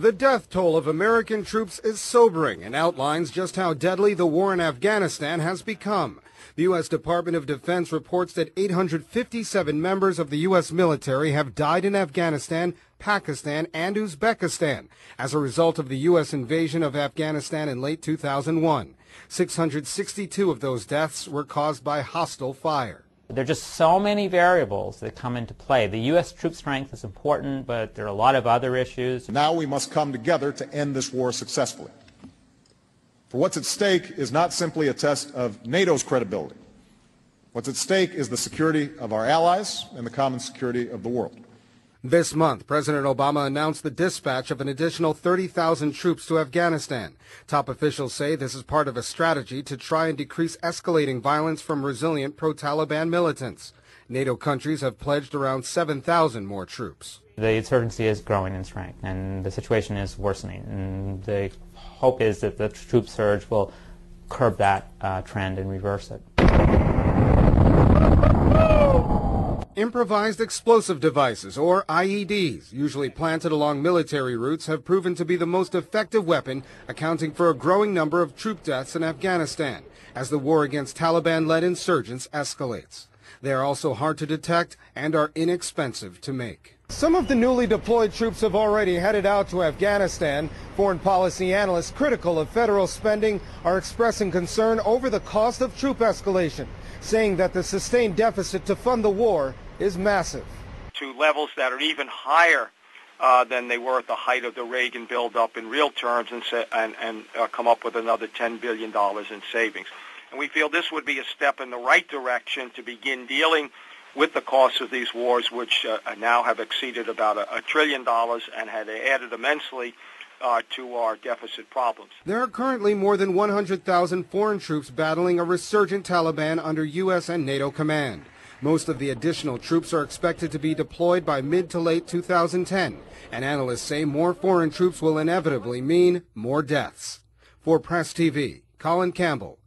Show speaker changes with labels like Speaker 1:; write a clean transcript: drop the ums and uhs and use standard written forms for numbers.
Speaker 1: The death toll of American troops is sobering and outlines just how deadly the war in Afghanistan has become. The U.S. Department of Defense reports that 857 members of the U.S. military have died in Afghanistan, Pakistan, and Uzbekistan as a result of the U.S. invasion of Afghanistan in late 2001. 662 of those deaths were caused by hostile fire.
Speaker 2: There are just so many variables that come into play. The U.S. troop strength is important, but there are a lot of other issues.
Speaker 3: Now we must come together to end this war successfully. For what's at stake is not simply a test of NATO's credibility. What's at stake is the security of our allies and the common security of the world.
Speaker 1: This month, President Obama announced the dispatch of an additional 30,000 troops to Afghanistan. Top officials say this is part of a strategy to try and decrease escalating violence from resilient pro-Taliban militants. NATO countries have pledged around 7,000 more troops.
Speaker 2: The insurgency is growing in strength, and the situation is worsening. And the hope is that the troop surge will curb that trend and reverse it.
Speaker 1: Improvised explosive devices, or IEDs, usually planted along military routes, have proven to be the most effective weapon, accounting for a growing number of troop deaths in Afghanistan as the war against Taliban-led insurgents escalates. They are also hard to detect and are inexpensive to make. Some of the newly deployed troops have already headed out to Afghanistan. Foreign policy analysts critical of federal spending are expressing concern over the cost of troop escalation, saying that the sustained deficit to fund the war is massive.
Speaker 4: To levels that are even higher than they were at the height of the Reagan buildup in real terms, and come up with another $10 billion in savings. And we feel this would be a step in the right direction to begin dealing with the costs of these wars, which now have exceeded about $1 trillion and had added immensely to our deficit problems.
Speaker 1: There are currently more than 100,000 foreign troops battling a resurgent Taliban under U.S. and NATO command. Most of the additional troops are expected to be deployed by mid to late 2010, and analysts say more foreign troops will inevitably mean more deaths. For Press TV, Colin Campbell,